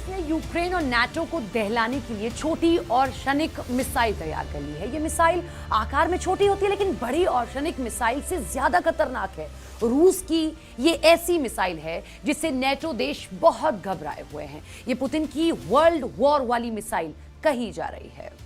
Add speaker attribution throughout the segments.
Speaker 1: ने यूक्रेन और नाटो को दहलाने के लिए छोटी और क्षणिक मिसाइल तैयार कर ली है। ये मिसाइल आकार में छोटी होती है लेकिन बड़ी और क्षणिक मिसाइल से ज्यादा खतरनाक है। रूस की ये ऐसी मिसाइल है जिससे नाटो देश बहुत घबराए हुए हैं। ये पुतिन की वर्ल्ड वॉर वाली मिसाइल कही जा रही है।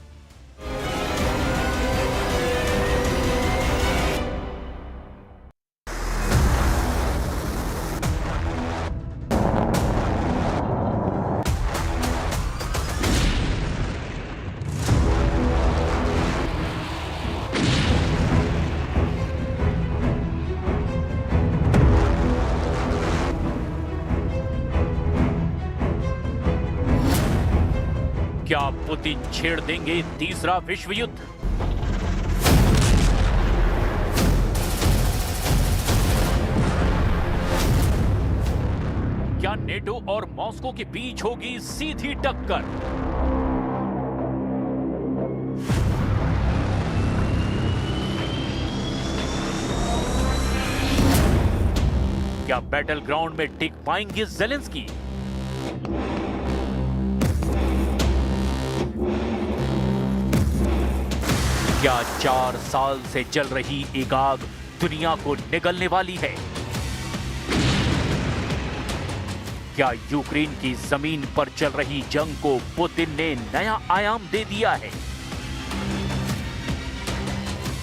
Speaker 2: क्या पुतिन छेड़ देंगे तीसरा विश्व युद्ध? क्या नेटो और मॉस्को के बीच होगी सीधी टक्कर? क्या बैटल ग्राउंड में टिक पाएंगे ज़ेलेंस्की? क्या 4 साल से जल रही एक आग दुनिया को निगलने वाली है? क्या यूक्रेन की जमीन पर चल रही जंग को पुतिन ने नया आयाम दे दिया है?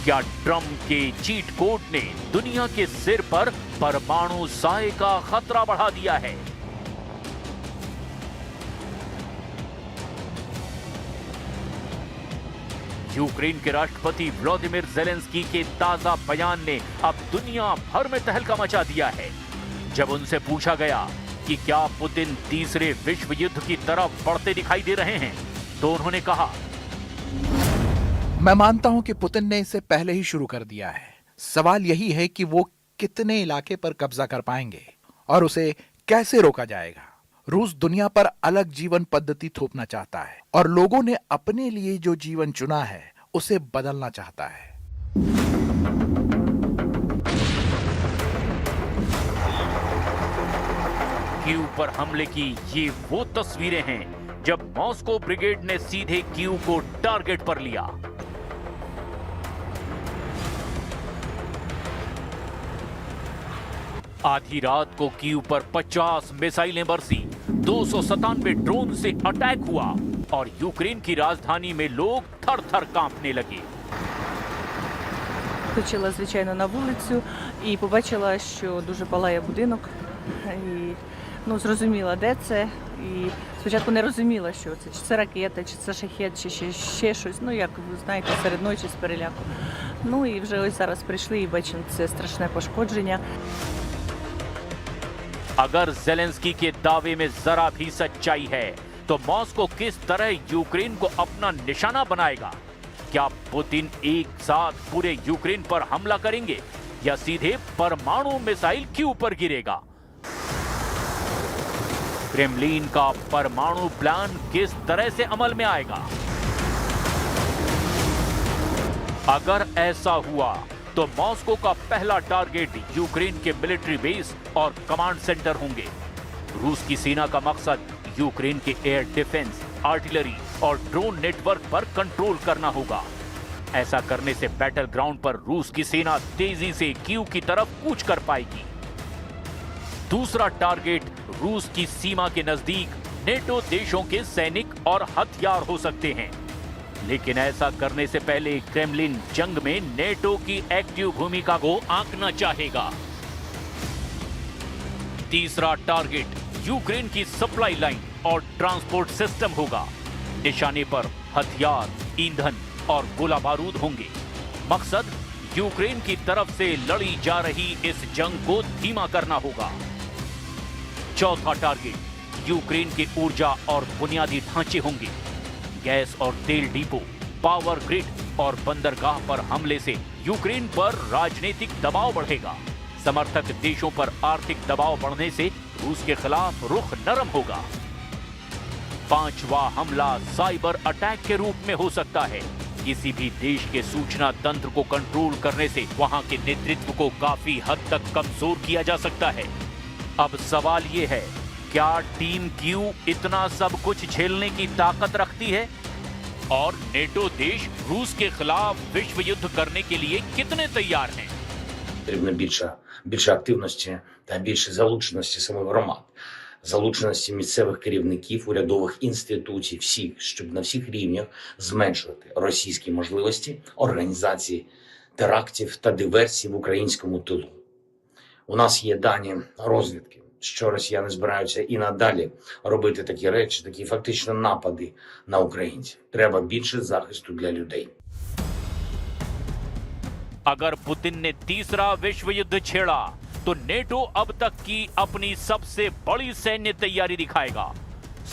Speaker 2: क्या ट्रंप के चीट कोड ने दुनिया के सिर पर परमाणु साए का खतरा बढ़ा दिया है? यूक्रेन के राष्ट्रपति व्लादिमीर ज़ेलेंस्की के ताजा बयान ने अब दुनिया भर में तहलका मचा दिया है। जब उनसे पूछा गया कि क्या पुतिन तीसरे विश्व युद्ध की तरफ बढ़ते दिखाई दे रहे हैं, तो उन्होंने कहा,
Speaker 3: मैं मानता हूं कि पुतिन ने इसे पहले ही शुरू कर दिया है। सवाल यही है कि वो कितने इलाके पर कब्जा कर पाएंगे और उसे कैसे रोका जाएगा। रूस दुनिया पर अलग जीवन पद्धति थोपना चाहता है और लोगों ने अपने लिए जो जीवन चुना है उसे बदलना चाहता है।
Speaker 2: कीव पर हमले की ये वो तस्वीरें हैं जब मॉस्को ब्रिगेड ने सीधे कीव को टारगेट पर लिया। आधी रात को कीव पर 50 मिसाइलें बरसी, 297 ड्रोन से अटैक हुआ और यूक्रेन की राजधानी में लोग थर-थर कांपने लगे।
Speaker 4: Вийшла, звичайно, на вулицю і побачила, що дуже палає будинок. І, зрозуміла, де це. І спочатку не розуміла, що це. Чи це ракета, чи це шахет, чи ще щось. Як ви знаєте, серед ночі з переляку. І вже ось зараз прийшли і бачимо це страшне пошкодження.
Speaker 2: अगर ज़ेलेंस्की के दावे में जरा भी सच्चाई है, तो मॉस्को किस तरह यूक्रेन को अपना निशाना बनाएगा? क्या पुतिन एक साथ पूरे यूक्रेन पर हमला करेंगे या सीधे परमाणु मिसाइल कीव पर गिरेगा? क्रेमलिन का परमाणु प्लान किस तरह से अमल में आएगा? अगर ऐसा हुआ तो मॉस्को का पहला टारगेट यूक्रेन के मिलिट्री बेस और कमांड सेंटर होंगे। रूस की सेना का मकसद यूक्रेन के एयर डिफेंस, आर्टिलरी और ड्रोन नेटवर्क पर कंट्रोल करना होगा। ऐसा करने से बैटल ग्राउंड पर रूस की सेना तेजी से कीव की तरफ कूच कर पाएगी। दूसरा टारगेट रूस की सीमा के नजदीक नेटो देशों के सैनिक और हथियार हो सकते हैं, लेकिन ऐसा करने से पहले क्रेमलिन जंग में नेटो की एक्टिव भूमिका को आंकना चाहेगा। तीसरा टारगेट यूक्रेन की सप्लाई लाइन और ट्रांसपोर्ट सिस्टम होगा। निशाने पर हथियार, ईंधन और गोला बारूद होंगे। मकसद यूक्रेन की तरफ से लड़ी जा रही इस जंग को धीमा करना होगा। चौथा टारगेट यूक्रेन के ऊर्जा और बुनियादी ढांचे होंगे। गैस और तेल डिपो, पावर ग्रिड और बंदरगाह पर हमले से यूक्रेन पर राजनीतिक दबाव बढ़ेगा। समर्थक देशों पर आर्थिक दबाव बढ़ने से रूस के खिलाफ रुख नरम होगा। पांचवा हमला साइबर अटैक के रूप में हो सकता है। किसी भी देश के सूचना तंत्र को कंट्रोल करने से वहां के नेतृत्व को काफी हद तक कमजोर किया जा सकता है। अब सवाल यह है क्या टीम क्यू इतना सब कुछ झेलने की ताकत रखती है? और नेटो देश रूस के खिलाफ विश्व युद्ध करने के लिए कितने तैयार हैं?
Speaker 5: Потрібно більше активності та більше залученості самих громад, залученості місцевих керівників, урядових інституцій, всіх, щоб на всіх рівнях зменшувати російські можливості організації терактів та диверсій в українському тилу. У нас є дані розвідки, що росіяни збираються і надалі робити такі речі, такі фактично напади на українців. Треба більше захисту для людей.
Speaker 2: अगर पुतिन ने तीसरा विश्व युद्ध छेड़ा तो नेटो अब तक की अपनी सबसे बड़ी सैन्य तैयारी दिखाएगा।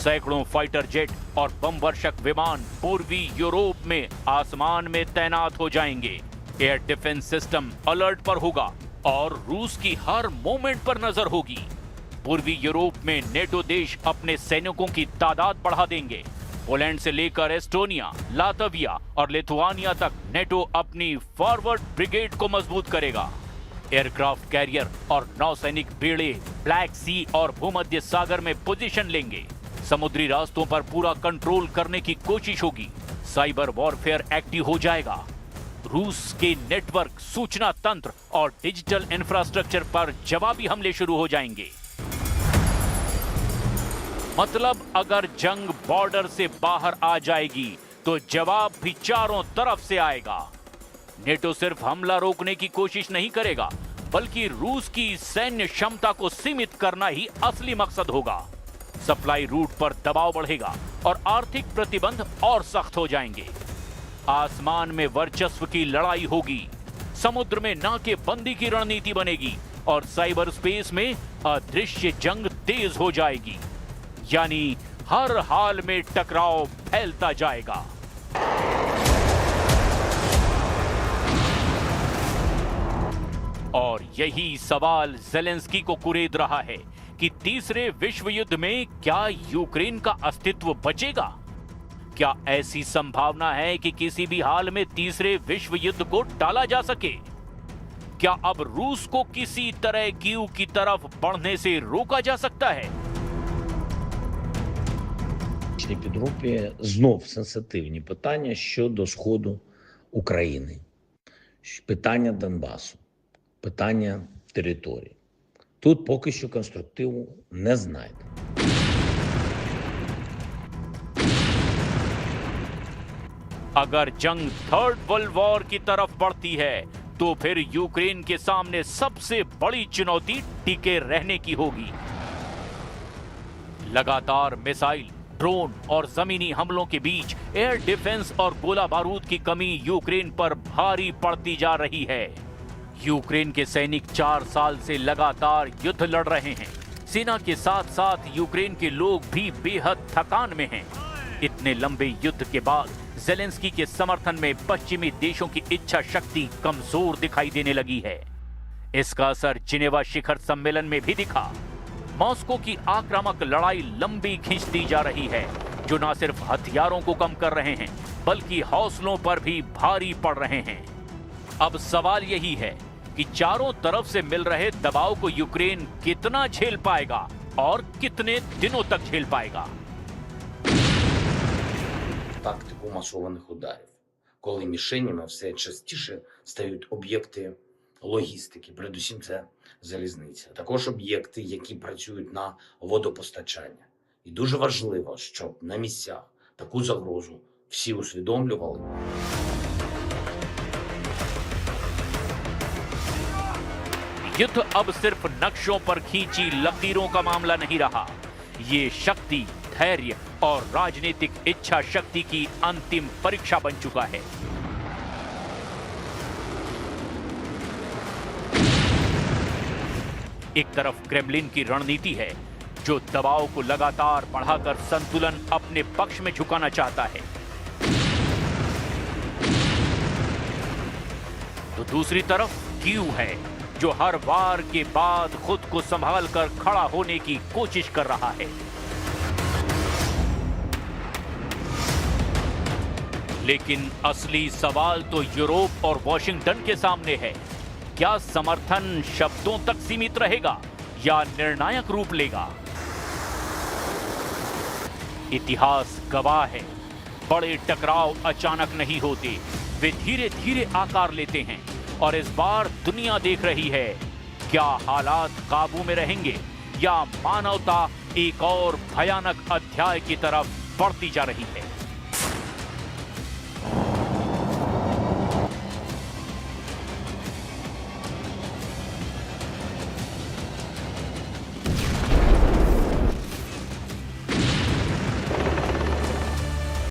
Speaker 2: सैकड़ों फाइटर जेट और बम वर्षक विमान पूर्वी यूरोप में आसमान में तैनात हो जाएंगे। एयर डिफेंस सिस्टम अलर्ट पर होगा और रूस की हर मूवमेंट पर नजर होगी। पूर्वी यूरोप में नेटो देश अपने सैनिकों की तादाद बढ़ा देंगे। पोलैंड से लेकर एस्टोनिया, लातविया और लिथुआनिया तक नेटो अपनी फॉरवर्ड ब्रिगेड को मजबूत करेगा। एयरक्राफ्ट कैरियर और नौसैनिक बेड़े ब्लैक सी और भूमध्य सागर में पोजीशन लेंगे। समुद्री रास्तों पर पूरा कंट्रोल करने की कोशिश होगी। साइबर वॉरफेयर एक्टिव हो जाएगा। रूस के नेटवर्क, सूचना तंत्र और डिजिटल इंफ्रास्ट्रक्चर पर जवाबी हमले शुरू हो जाएंगे। मतलब अगर जंग बॉर्डर से बाहर आ जाएगी तो जवाब भी चारों तरफ से आएगा। नेटो सिर्फ हमला रोकने की कोशिश नहीं करेगा, बल्कि रूस की सैन्य क्षमता को सीमित करना ही असली मकसद होगा। सप्लाई रूट पर दबाव बढ़ेगा और आर्थिक प्रतिबंध और सख्त हो जाएंगे। आसमान में वर्चस्व की लड़ाई होगी, समुद्र में नाकेबंदी की रणनीति बनेगी और साइबर स्पेस में अदृश्य जंग तेज हो जाएगी। यानी हर हाल में टकराव फैलता जाएगा। और यही सवाल ज़ेलेंस्की को कुरेद रहा है कि तीसरे विश्व युद्ध में क्या यूक्रेन का अस्तित्व बचेगा? क्या ऐसी संभावना है कि किसी भी हाल में तीसरे विश्व युद्ध को टाला जा सके? क्या अब रूस को किसी तरह कीव की तरफ बढ़ने से रोका जा सकता है?
Speaker 6: Підгрупі знов сенситивні питання щодо Сходу України, питання Донбасу, питання території. Тут поки що конструктиву не знайдено.
Speaker 2: अगर जंग थर्ड वर्ल्ड वॉर की तरफ बढ़ती है तो फिर यूक्रेन के सामने सबसे बड़ी चुनौती टिके रहने की होगी। लगातार मिसाइल, ड्रोन और जमीनी हमलों के बीच एयर डिफेंस और गोला बारूद की कमी यूक्रेन पर भारी पड़ती जा रही है। यूक्रेन के सैनिक 4 साल से लगातार युद्ध लड़ रहे हैं। सेना के साथ साथ यूक्रेन के लोग भी बेहद थकान में हैं। इतने लंबे युद्ध के बाद ज़ेलेंस्की के समर्थन में पश्चिमी देशों की इच्छा शक्ति कमजोर दिखाई देने लगी है। इसका असर जिनेवा शिखर सम्मेलन में भी दिखा। मॉस्को की आक्रामक लड़ाई लंबी खींचती जा रही है, जो न सिर्फ हथियारों को कम कर रहे हैं, बल्कि हौसलों पर भी भारी पड़ रहे हैं। अब सवाल यही है कि चारों तरफ से मिल रहे दबाव को यूक्रेन कितना झेल पाएगा और कितने दिनों तक झेल पाएगा।
Speaker 5: Тактику масованих ударів, коли мішенями все частіше стають об'єкти логістики, передусім це залізниця, також об'єкти, які працюють на водопостачання. І дуже важливо, щоб на місцях таку загрозу всі усвідомлювали.
Speaker 2: युद्ध अब सिर्फ नक्शों पर खींची लकीरों का मामला नहीं रहा। ये शक्ति, धैर्य और राजनीतिक इच्छा शक्ति की अंतिम परीक्षा बन चुका है। एक तरफ क्रेमलिन की रणनीति है, जो दबाव को लगातार बढ़ाकर संतुलन अपने पक्ष में झुकाना चाहता है, तो दूसरी तरफ कीव है, जो हर वार के बाद खुद को संभाल कर खड़ा होने की कोशिश कर रहा है। लेकिन असली सवाल तो यूरोप और वॉशिंगटन के सामने है। क्या समर्थन शब्दों तक सीमित रहेगा या निर्णायक रूप लेगा? इतिहास गवाह है, बड़े टकराव अचानक नहीं होते, वे धीरे धीरे आकार लेते हैं। और इस बार दुनिया देख रही है, क्या हालात काबू में रहेंगे या मानवता एक और भयानक अध्याय की तरफ बढ़ती जा रही है।